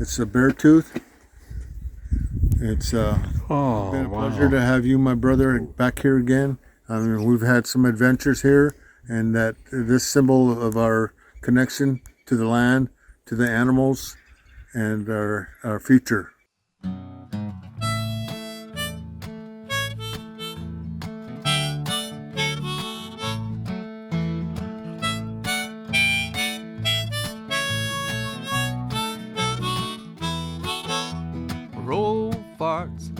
It's a bear tooth. It's been a pleasure to have you, my brother, back here again. I mean, we've had some adventures here, and that this symbol of our connection to the land, to the animals, and our future. Old farts,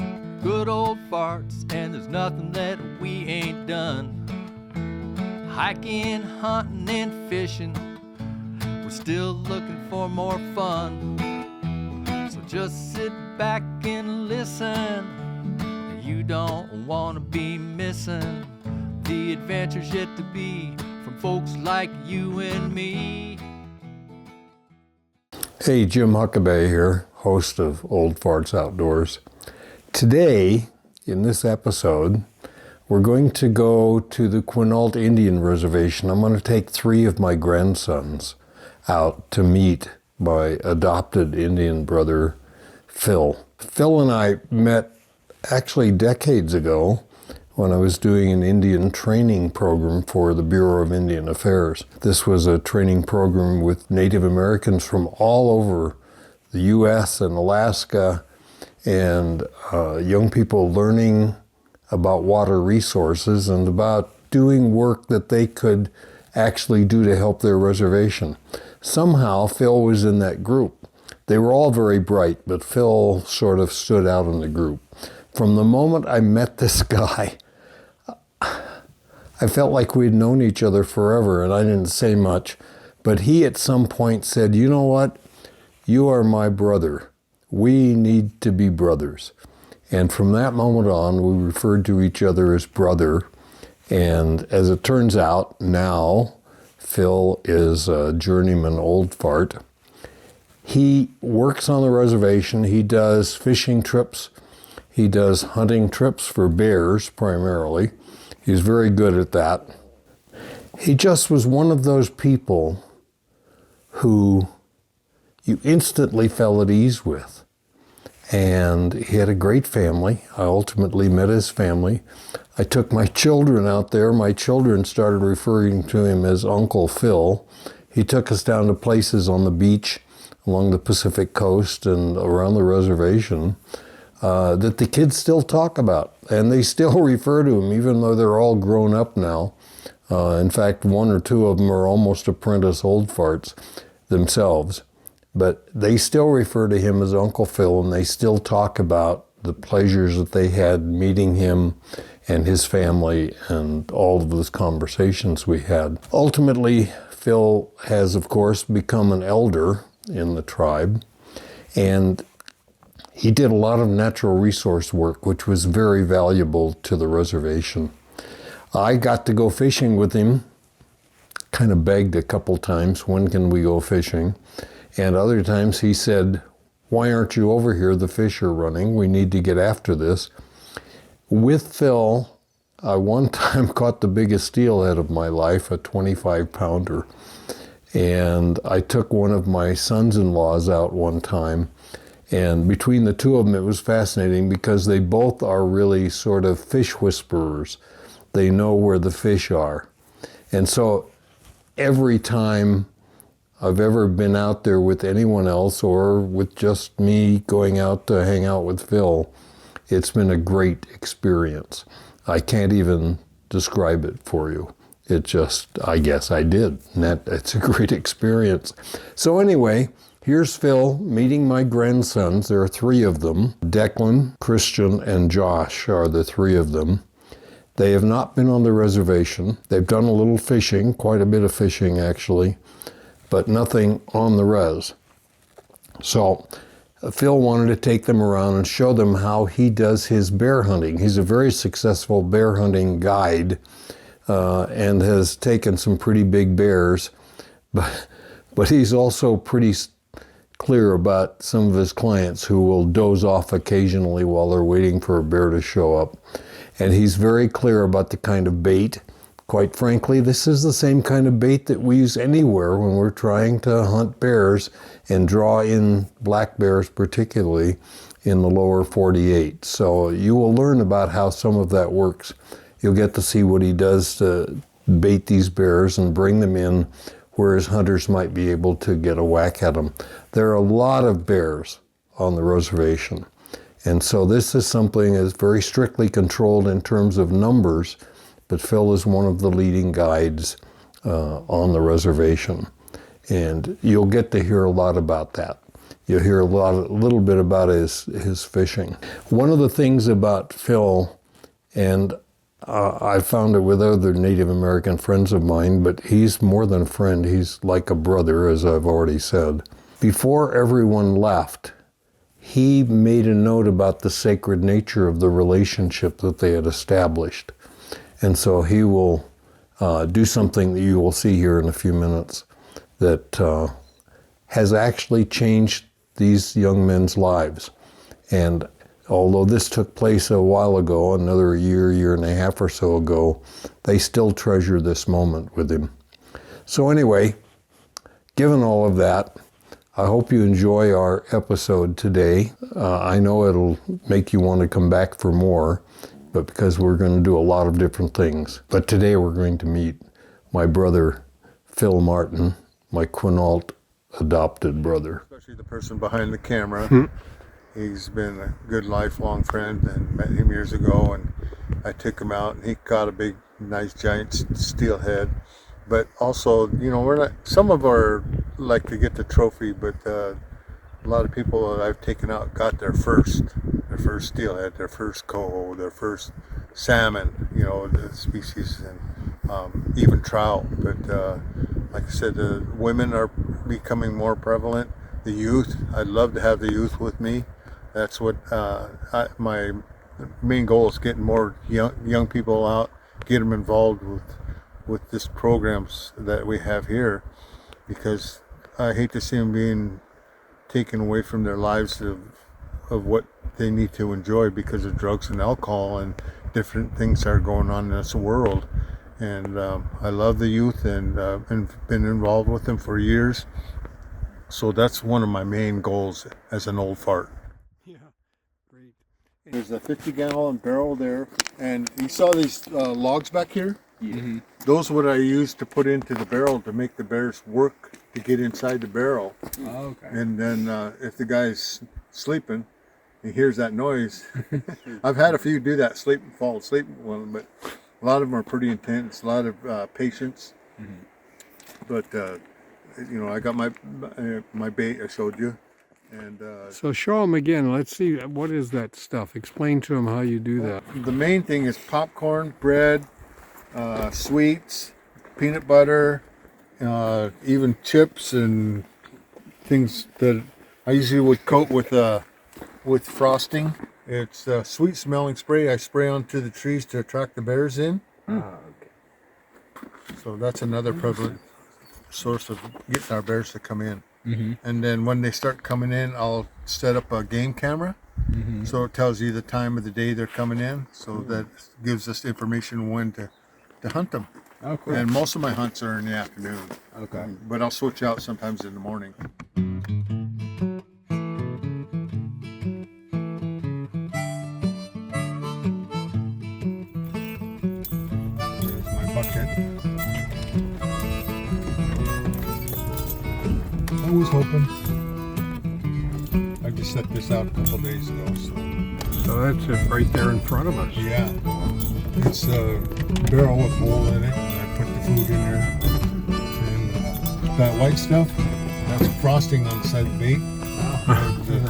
good old farts, and there's nothing that we ain't done. Hiking, hunting, and fishing, we're still looking for more fun. So just sit back and listen. You don't want to be missing the adventures yet to be from folks like you and me. Hey, Jim Huckabee here, host of Old Farts Outdoors. Today, in this episode, we're going to go to the Quinault Indian Reservation. I'm going to take 3 of my grandsons out to meet my adopted Indian brother, Phil. Phil and I met actually decades ago when I was doing an Indian training program for the Bureau of Indian Affairs. This was a training program with Native Americans from all over the U.S. and Alaska, and young people learning about water resources and about doing work that they could actually do to help their reservation. Somehow Phil was in that group. They were all very bright, but Phil sort of stood out in the group. From the moment I met this guy, I felt like we'd known each other forever, and I didn't say much, but he at some point said, "You know what? You are my brother. We need to be brothers." And from that moment on, we referred to each other as brother. And as it turns out, now Phil is a journeyman old fart. He works on the reservation. He does fishing trips. He does hunting trips for bears primarily. He's very good at that. He just was one of those people who you instantly fell at ease with. And he had a great family. I ultimately met his family. I took my children out there. My children started referring to him as Uncle Phil. He took us down to places on the beach along the Pacific coast and around the reservation that the kids still talk about. And they still refer to him, even though they're all grown up now. In fact, 1 or 2 of them are almost apprentice old farts themselves. But they still refer to him as Uncle Phil, and they still talk about the pleasures that they had meeting him and his family and all of those conversations we had. Ultimately, Phil has, of course, become an elder in the tribe, and he did a lot of natural resource work, which was very valuable to the reservation. I got to go fishing with him, kind of begged a couple times, when can we go fishing? And other times he said, "Why aren't you over here? The fish are running. We need to get after this." With Phil, I one time caught the biggest steelhead of my life, a 25-pounder. And I took one of my sons-in-laws out one time. And between the 2 of them, it was fascinating because they both are really sort of fish whisperers. They know where the fish are. And so every time I've ever been out there with anyone else or with just me going out to hang out with Phil, it's been a great experience. I can't even describe it for you. It just, I guess I did. And it's a great experience. So anyway, here's Phil meeting my grandsons. There are 3 of them. Declan, Christian, and Josh are the 3 of them. They have not been on the reservation. They've done a little fishing, quite a bit of fishing actually, but nothing on the res. So Phil wanted to take them around and show them how he does his bear hunting. He's a very successful bear hunting guide and has taken some pretty big bears, but he's also pretty clear about some of his clients who will doze off occasionally while they're waiting for a bear to show up. And he's very clear about the kind of bait Quite frankly, this is the same kind of bait that we use anywhere when we're trying to hunt bears and draw in black bears, particularly in the lower 48. So you will learn about how some of that works. You'll get to see what he does to bait these bears and bring them in where his hunters might be able to get a whack at them. There are a lot of bears on the reservation. And so this is something that's very strictly controlled in terms of numbers, but Phil is one of the leading guides on the reservation. And you'll get to hear a lot about that. You'll hear a little bit about his fishing. One of the things about Phil, and I found it with other Native American friends of mine, but he's more than a friend, he's like a brother, as I've already said. Before everyone left, he made a note about the sacred nature of the relationship that they had established. And so he will do something that you will see here in a few minutes that has actually changed these young men's lives. And although this took place a while ago, another year and a half or so ago, they still treasure this moment with him. So anyway, given all of that, I hope you enjoy our episode today. I know it'll make you want to come back for more, but because we're going to do a lot of different things. But today we're going to meet my brother, Phil Martin, my Quinault adopted brother. Especially the person behind the camera. He's been a good lifelong friend, and met him years ago, and I took him out and he caught a big, nice giant steelhead. But also, you know, we're not, some of our like to get the trophy, but a lot of people that I've taken out got their first steelhead, their first coho, their first salmon, you know, the species, and even trout. But like I said, the women are becoming more prevalent. The youth, I'd love to have the youth with me. That's what my main goal is, getting more young people out, get them involved with this programs that we have here, because I hate to see them being taken away from their lives of what they need to enjoy because of drugs and alcohol and different things that are going on in this world. And I love the youth and been involved with them for years. So that's one of my main goals as an old fart. Yeah, great. There's a 50-gallon barrel there, and you saw these logs back here? Mm-hmm. Those are what I use to put into the barrel to make the bears work to get inside the barrel. Oh, okay. And then if the guy's sleeping, he hears that noise. I've had a few do that, fall asleep with them, but a lot of them are pretty intense, a lot of patience. Mm-hmm. But you know, I got my bait I showed you, and So show them again. Let's see, what is that stuff? Explain to them how you do that. the main thing is popcorn, bread, sweets, peanut butter, even chips and things that I usually would coat with frosting. It's sweet smelling spray I spray onto the trees to attract the bears in. Okay. So that's another prevalent source of getting our bears to come in. Mm-hmm. And then when they start coming in, I'll set up a game camera. Mm-hmm. So it tells you the time of the day they're coming in. So that gives us information when to hunt them. Oh, cool. And most of my hunts are in the afternoon. Okay. But I'll switch out sometimes in the morning. There's my bucket. I was hoping. I just set this out a couple days ago. So that's it right there in front of us. Yeah. It's a barrel with a hole in it, and I put the food in there. And that white stuff, that's frosting on the side of the bait.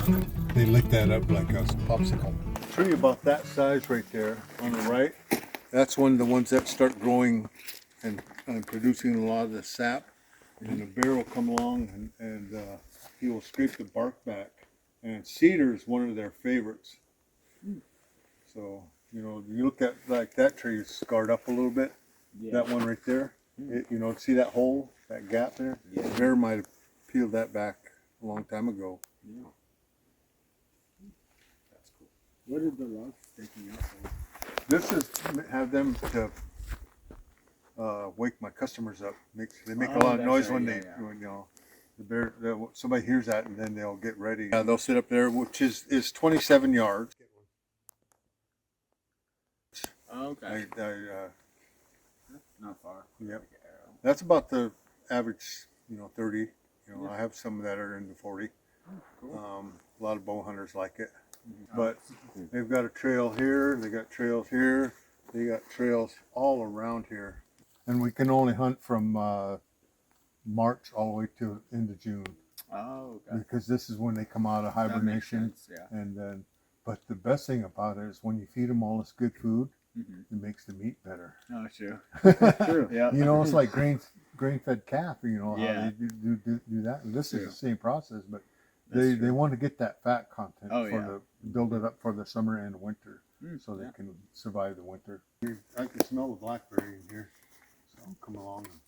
And, they lick that up like a popsicle. Tree about that size right there on the right, that's one of the ones that start growing and producing a lot of the sap. And the bear will come along and he will scrape the bark back. And cedar is one of their favorites. So, you know, you look at like that tree is scarred up a little bit. Yeah. That one right there, you know, see that hole, that gap there? Yeah. The bear might have peeled that back a long time ago. Yeah. That's cool. What is the logs sticking out for? This is have them to wake my customers up. They make a lot of noise when when, the bear, somebody hears that, and then they'll get ready. They'll sit up there, which is 27 yards. Okay. Not far. Yep. That's about the average, 30. I have some that are in the 40. Cool. A lot of bow hunters like it. But they've got a trail here, they got trails here, they got trails all around here. And we can only hunt from March all the way to into June. Oh, okay. Because this is when they come out of hibernation. Yeah. And then, but the best thing about it is when you feed them all this good food, it makes the meat better. Oh, sure. True. Yeah. It's like grain-fed calf. How Yeah. they do that. And this is True. the same process, but That's they want to get that fat content Oh, build it up for the summer and winter, so they yeah. can survive the winter. I can smell the blackberry in here, so I'll come along and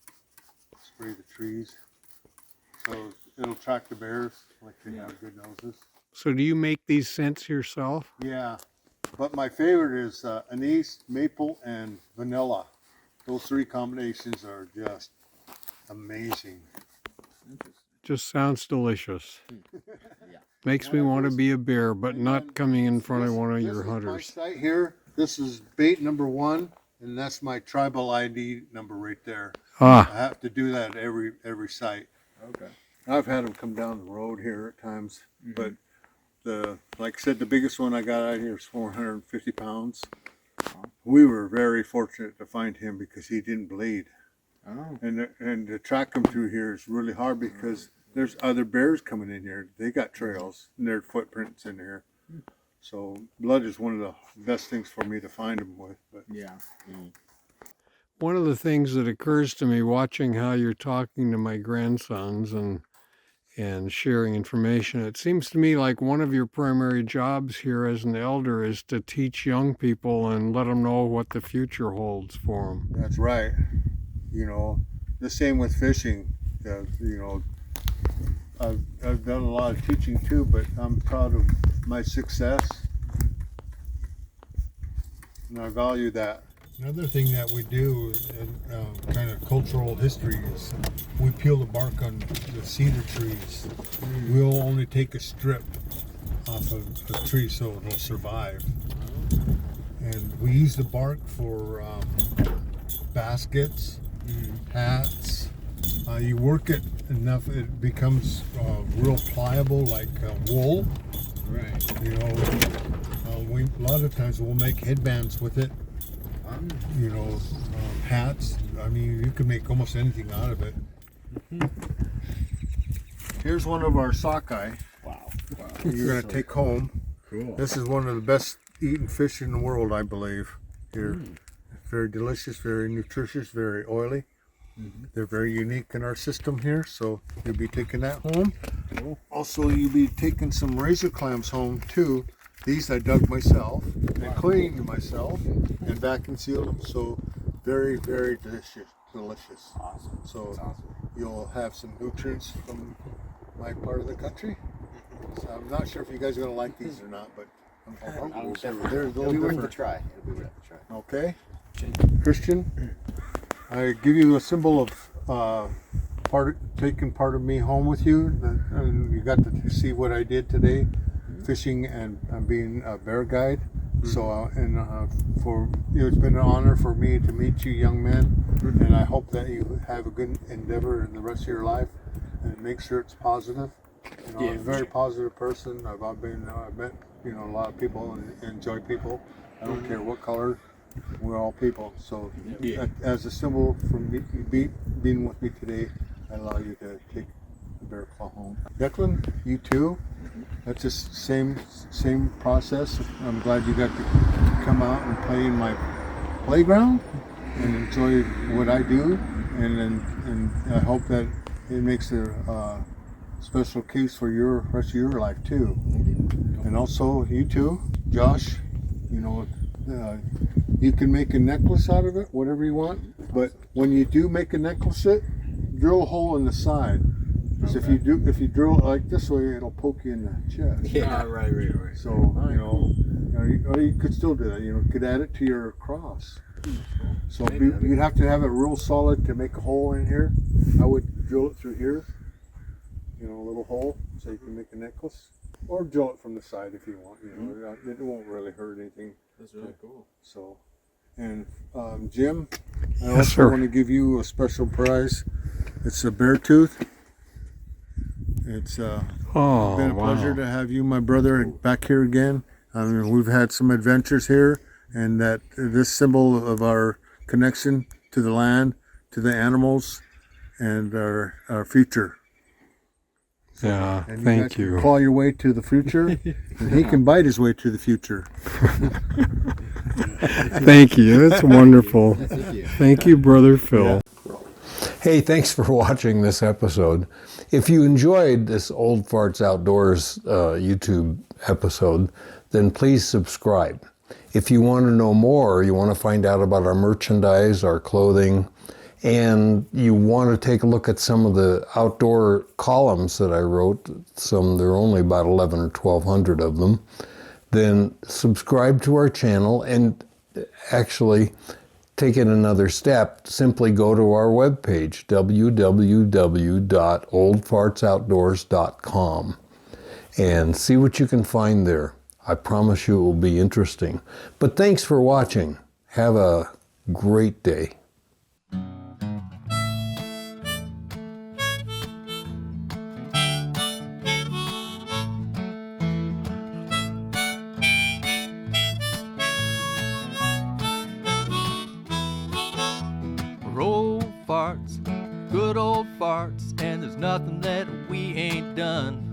spray the trees. So it'll attract the bears like they have good noses. So do you make these scents yourself? Yeah, but my favorite is anise, maple, and vanilla. Those three combinations are just amazing. Just sounds delicious. Yeah. Makes me want to be a bear, but not coming in front of one of your hunters. This is my site here. This is bait number 1, and that's my tribal ID number right there. I have to do that at every site. Okay. I've had them come down the road here at times, but like I said, the biggest one I got out here is 450 pounds. We were very fortunate to find him because he didn't bleed. Oh. And to track them through here is really hard because there's other bears coming in here. They got trails and their footprints in here. So blood is one of the best things for me to find them with. But Yeah. One of the things that occurs to me watching how you're talking to my grandsons and sharing information, it seems to me like one of your primary jobs here as an elder is to teach young people and let them know what the future holds for them. that's right. The same with fishing. I've done a lot of teaching too, but I'm proud of my success, and I value that. Another thing that we do in kind of cultural history is we peel the bark on the cedar trees. We'll only take a strip off of a tree so it'll survive. And we use the bark for baskets, hats. You work it enough, it becomes real pliable, like wool. Right. A lot of times we'll make headbands with it. Hats. I mean, you can make almost anything out of it. Here's one of our sockeye. Wow. You're gonna take home. Cool. This is one of the best eaten fish in the world, I believe. Here, very delicious, very nutritious, very oily. They're very unique in our system here, so you'll be taking that home. Cool. Also, you'll be taking some razor clams home too. These I dug myself and cleaned myself and vacuum sealed them. So very, very delicious. Awesome. So That's awesome. you'll have some nutrients from my part of the country. So I'm not sure if you guys are going to like these or not, but they're a little It'll be worth the different. try. It'll be worth the try. Okay, Christian, I give you a symbol of taking part of me home with you, and you got to see what I did today, fishing and being a bear guide. So it's been an honor for me to meet you, young men, and I hope that you have a good endeavor in the rest of your life, and make sure it's positive. I'm a very positive person. I've met a lot of people and enjoy people. I don't care what color. We're all people. So as a symbol for me being with me today, I allow you to take the bear claw home. Declan, you too. That's the same process. I'm glad you got to come out and play in my playground and enjoy what I do, and I hope that it makes a special case for your rest of your life too. And also you too, Josh. You can make a necklace out of it, whatever you want. But when you do make a necklace, drill a hole in the side. So if you drill it like this way, it'll poke you in the chest. Yeah, right. So or you could still do that. You could add it to your cross. So you'd have to have it real solid to make a hole in here. I would drill it through here, a little hole, so you can make a necklace. Or drill it from the side if you want. It won't really hurt anything. That's really cool. So, and Jim, I Yes, also sir. want to give you a special prize. It's a bear tooth. It's Oh, been a wow. pleasure to have you, my brother, back here again. We've had some adventures here, and that this symbol of our connection to the land, to the animals, and our future. Yeah, And thank guys can you. claw your way to the future, and he can bite his way to the future. Thank you. That's wonderful. Thank you, Brother Phil. Hey, thanks for watching this episode. If you enjoyed this Old Farts Outdoors YouTube episode, then please subscribe. If you want to know more, you want to find out about our merchandise, our clothing, and you want to take a look at some of the outdoor columns that I wrote, there are only about 11 or 1,200 of them, then subscribe to our channel, and actually take it another step, simply go to our webpage, www.oldfartsoutdoors.com, and see what you can find there. I promise you it will be interesting. But thanks for watching. Have a great day. We're old farts, good old farts, and there's nothing that we ain't done.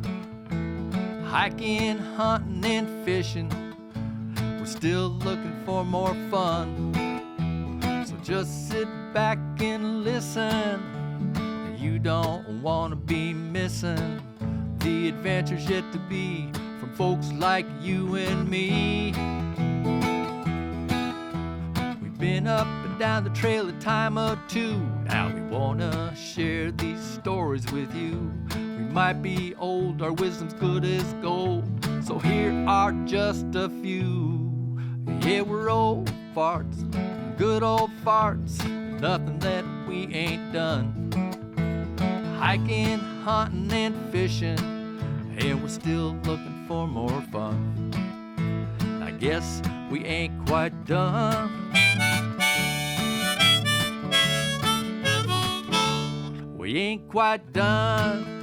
Hiking, hunting, and fishing, we're still looking for more fun. So just sit back and listen. You don't want to be missing the adventures yet to be from folks like you and me. We've been up and down the trail a time or two. Now we wanna share these stories with you. We might be old, our wisdom's good as gold, so here are just a few. Yeah, we're old farts, good old farts, nothing that we ain't done. Hiking, hunting, and fishing, and we're still looking for more fun. I guess we ain't quite done. We ain't quite done.